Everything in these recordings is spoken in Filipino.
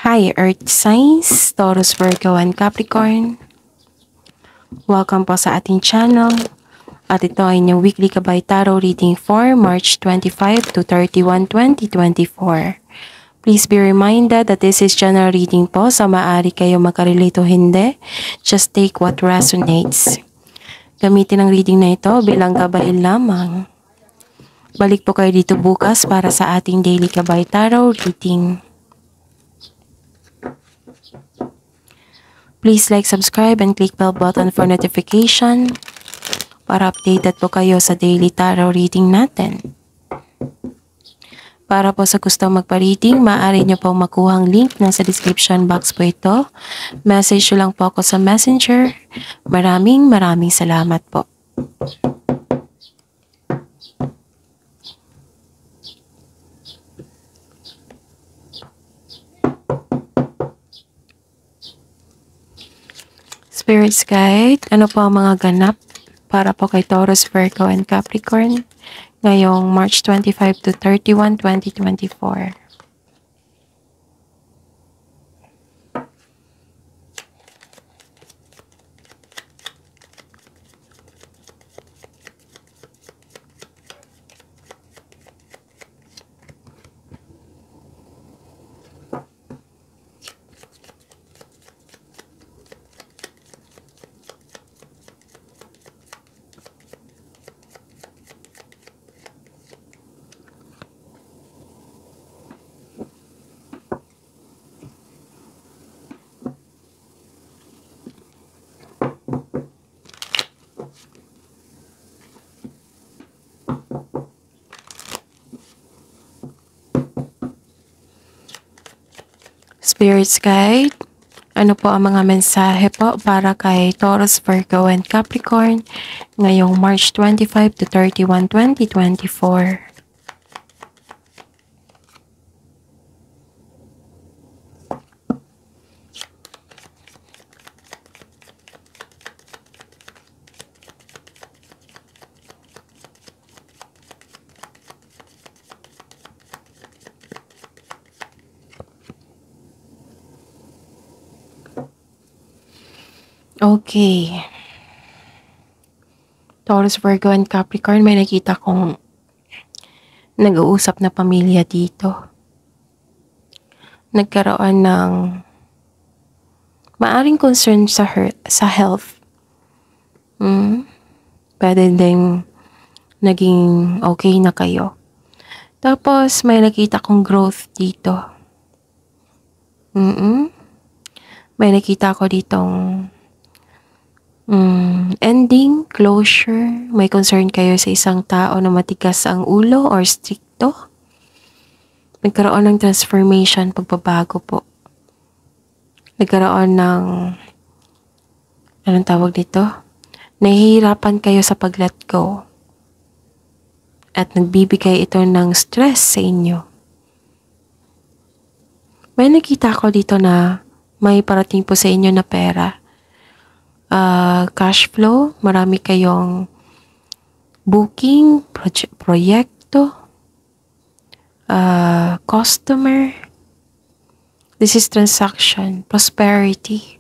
Hi, Earth Signs, Taurus, Virgo, and Capricorn. Welcome po sa ating channel. At ito ay inyong weekly Kabay Tarot reading for March 25 to 31, 2024. Please be reminded that this is general reading po, so maaari kayo makarelate o hindi. Just take what resonates. Gamitin ang reading na ito bilang gabayan lamang. Balik po kayo dito bukas para sa ating daily Kabay Tarot reading. Please like, subscribe, and click bell button for notification para updated po kayo sa daily tarot reading natin. Para po sa gusto magpa-reading, maaari nyo po makuha ang link na sa description box po ito. Message nyo lang po ako sa Messenger. Maraming salamat po. Spirits Guide, ano po ang mga ganap para po kay Taurus, Virgo, and Capricorn ngayong March 25 to 31, 2024. Spirits Guide, ano po ang mga mensahe po para kay Taurus, Virgo, and Capricorn ngayong March 25 to 31, 2024? Okay. Taurus, Virgo, and Capricorn, may nakita kong nag-uusap na pamilya dito. Nagkaroon ng maaring concern sa health. Pwede din naging okay na kayo. Tapos, may nakita kong growth dito. May nakita ko ditong ending, closure. May concern kayo sa isang tao na matigas ang ulo or stricto. Nagkaroon ng transformation, pagbabago po. Nagkaroon ng anong tawag dito? Nahihirapan kayo sa pag-let go. At nagbibigay ito ng stress sa inyo. May nakita ko dito na may parating po sa inyo na pera. Cash flow, marami kayong booking, proyekto, customer. This is transaction, prosperity.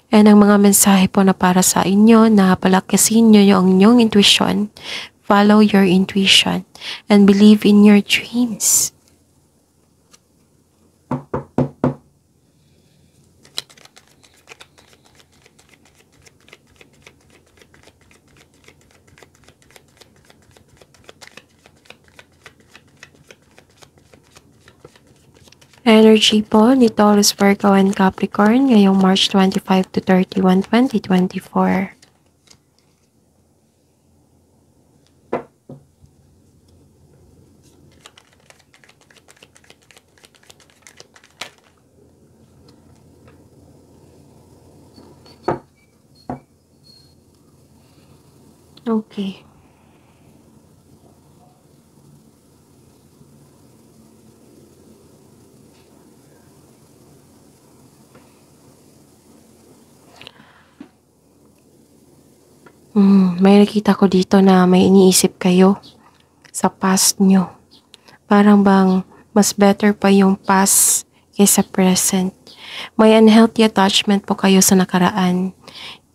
And ang mga mensahe po na para sa inyo na palakasin nyo yung inyong intuition, follow your intuition, and believe in your dreams. Energy po ni Taurus, Virgo, and Capricorn ngayong March 25 to 31, 2024. Okay. May nakita ko dito na may iniisip kayo sa past nyo. Parang bang mas better pa yung past kaysa present. May unhealthy attachment po kayo sa nakaraan.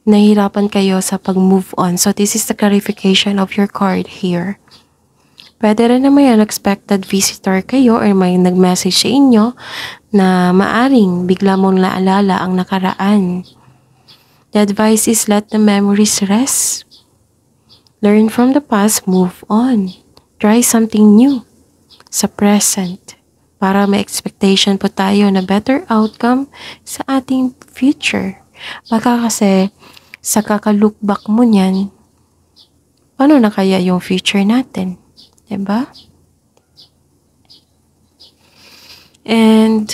Nahihirapan kayo sa pag-move on. So this is the clarification of your card here. Pwede rin na may unexpected visitor kayo or may nag-message sa inyo na maaring bigla mong naalala ang nakaraan. The advice is let the memories rest. Learn from the past, move on. Try something new sa present para may expectation po tayo na better outcome sa ating future. Baka kasi sa kaka-look back mo niyan, paano na kaya yung future natin? Diba? And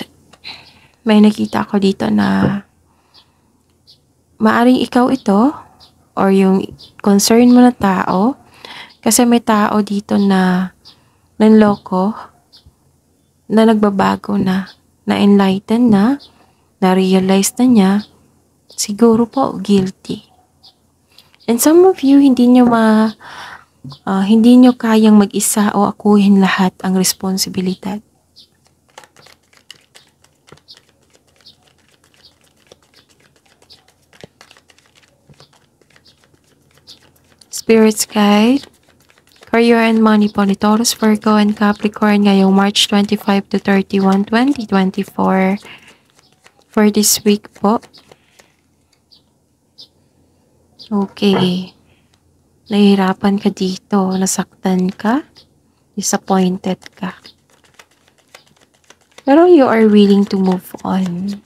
may nakita ko dito na maaring ikaw ito or yung concern mo na tao kasi may tao dito na nanloko, na nagbabago na enlighten na realize na niya, siguro po guilty. And some of you, hindi nyo kayang mag-isa o akuhin lahat ang responsibilidad. Spirits guide, career and money po ni Taurus, Virgo, and Capricorn ngayong March 25 to 31, 2024. For this week po. Okay. Nahihirapan ka dito, nasaktan ka, disappointed ka. Pero you are willing to move on.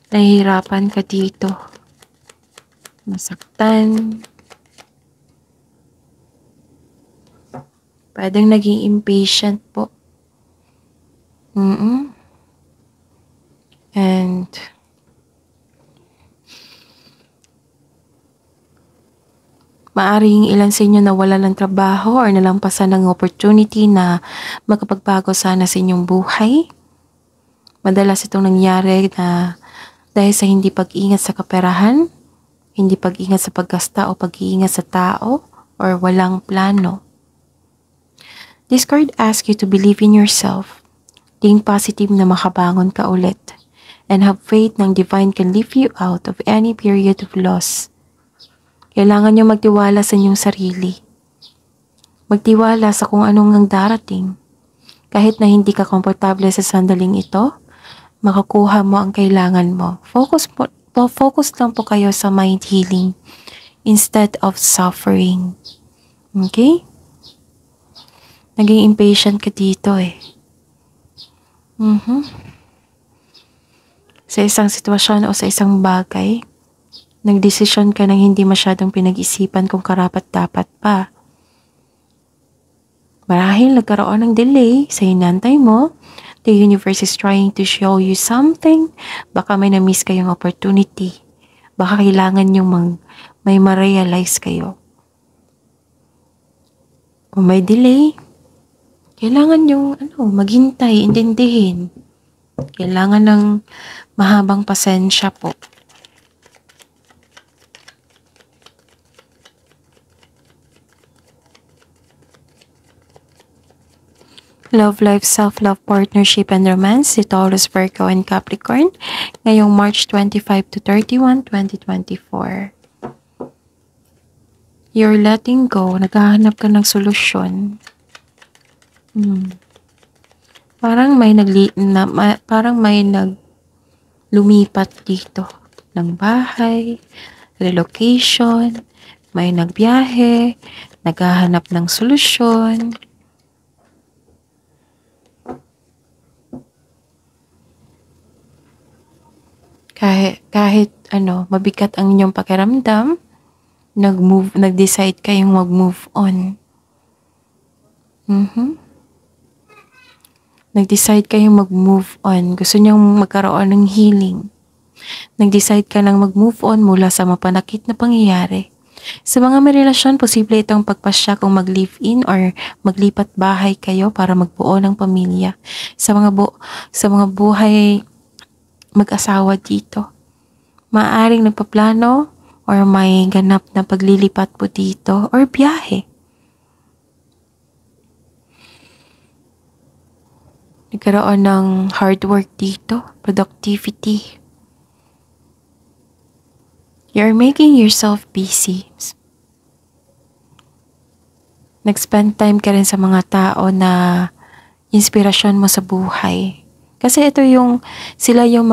Nahihirapan ka dito. Nasaktan. Pwedeng naging impatient po. And maaring ilan sa inyo nawala ng trabaho or nalampasan ng opportunity na makapagbago sana sa inyong buhay. Madalas itong nangyari na dahil sa hindi pag-ingat sa kaperahan, hindi pag-ingat sa paggasta o pag-iingat sa tao, or walang plano. This card asks you to believe in yourself, think positive na makabangon ka ulit, and have faith ng divine can lift you out of any period of loss. Kailangan nyo magtiwala sa inyong sarili. Magtiwala sa kung anong ang darating. Kahit na hindi ka komportable sa sandaling ito, makakuha mo ang kailangan mo. Focus lang po kayo sa mind healing instead of suffering. Okay? Naging impatient ka dito eh. Sa isang sitwasyon o sa isang bagay, nagdesisyon ka ng hindi masyadong pinag-isipan kung karapat-dapat pa. Marahil nagkaroon ng delay sa hinantay mo. The universe is trying to show you something. Baka may na-miss kayong opportunity. Baka kailangan yung may ma-realize kayo. Kung may delay, kailangan yung maghintay, intindihin. Kailangan ng mahabang pasensya po. Love life, self-love, partnership, and romance, si Taurus, Virgo, and Capricorn ngayong March 25 to 31, 2024. You're letting go. Naghahanap ka ng solusyon. Parang may lumipat dito ng bahay, relocation, may nagbiyahe, naghahanap ng solusyon. Kahit mabigat ang inyong pakiramdam, nag-decide kayong mag-move on. Nag-decide kayong mag-move on. Gusto niyong magkaroon ng healing. Nag-decide ka lang mag-move on mula sa mapanakit na pangyayari. Sa mga may relasyon, posible itong pagpasya kung mag-live-in or maglipat bahay kayo para magbuo ng pamilya. Sa mga buhay mag-asawa dito, maaaring nagpaplano or may ganap na paglilipat po dito or biyahe. Nagkaroon ng hard work dito, productivity. You're making yourself busy. Nag-spend time ka rin sa mga tao na inspirasyon mo sa buhay. Kasi sila yung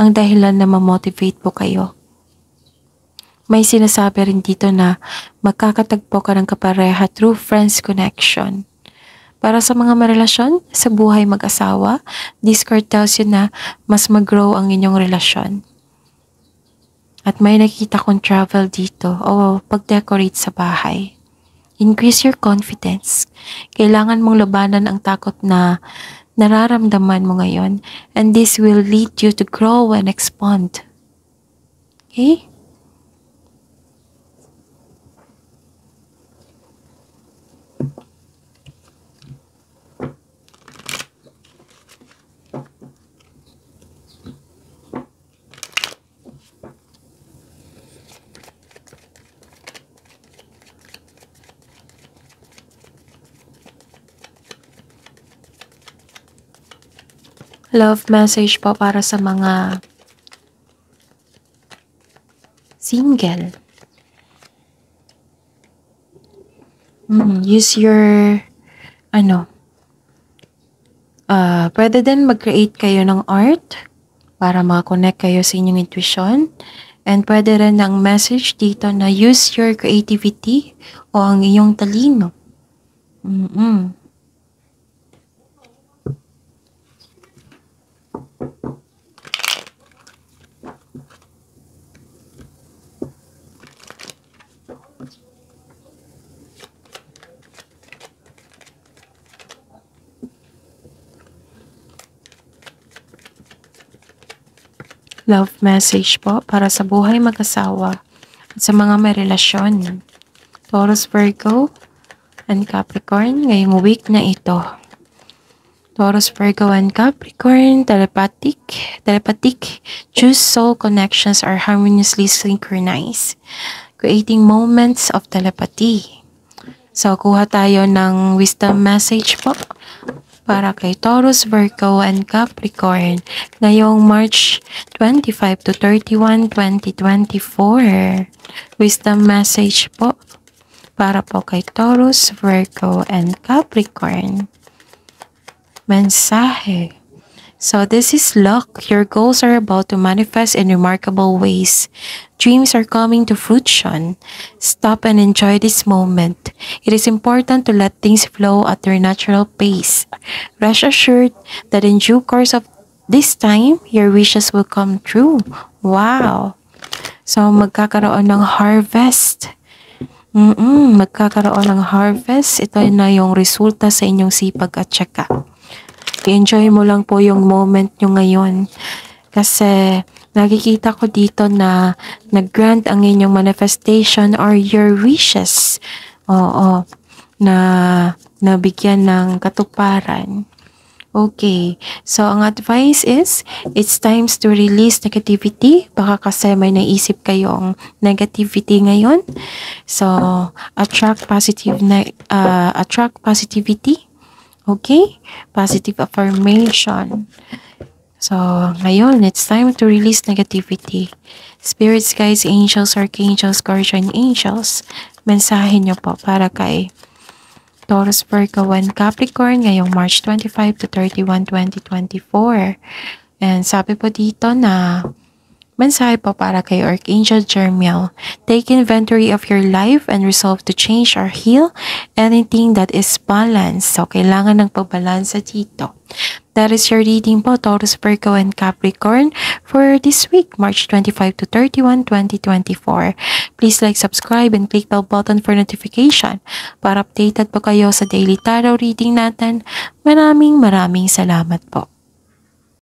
ang dahilan na ma-motivate po kayo. May sinasabi rin dito na magkakatagpo ka ng kapareha through friends connection. Para sa mga marelasyon, sa buhay mag-asawa, this card tells you na mas mag-grow ang inyong relasyon. At may nakita kong travel dito o pag-decorate sa bahay. Increase your confidence. Kailangan mong labanan ang takot na nararamdaman mo ngayon, and this will lead you to grow and expand. Okay? Love message po para sa mga single. Use your, pwede din mag-create kayo ng art para makakonect kayo sa inyong intuition. And pwede rin ang message dito na use your creativity o ang iyong talino. Love message po para sa buhay mag-asawa at sa mga may relasyon. Taurus, Virgo, and Capricorn ngayong week na ito. Taurus, Virgo, and Capricorn, telepathic, choose soul connections are harmoniously synchronized, creating moments of telepathy. So, kuha tayo ng wisdom message po para kay Taurus, Virgo, and Capricorn ngayong March 25 to 31, 2024. Wisdom message po para po kay Taurus, Virgo, and Capricorn. Mensahe. So this is luck. Your goals are about to manifest in remarkable ways. Dreams are coming to fruition. Stop and enjoy this moment. It is important to let things flow at their natural pace. Rest assured that in due course of this time, your wishes will come true. Wow! So magkakaroon ng harvest. Magkakaroon ng harvest. Ito na yung resulta sa inyong sipag at tsaka. I-enjoy mo lang po yung moment nyo ngayon. Kasi nakikita ko dito na nag-grant ang inyong manifestation or your wishes. Oo. Na nabigyan ng katuparan. Okay. So, ang advice is, it's time to release negativity. Baka kasi may naisip kayong negativity ngayon. So, attract positivity. Okay? Positive affirmation. So, ngayon, it's time to release negativity. Spirits, guides, angels, archangels, guardian angels, mensahe nyo po para kay Taurus, Virgo, and Capricorn ngayong March 25 to 31, 2024. And sabi po dito na mensahe po para kay Archangel Jermiel. Take inventory of your life and resolve to change or heal anything that is balanced. So, kailangan ng pagbalansa dito. That is your reading po, Taurus, Virgo, and Capricorn for this week, March 25 to 31, 2024. Please like, subscribe, and click bell button for notification para updated po kayo sa daily tarot reading natin. Maraming salamat po.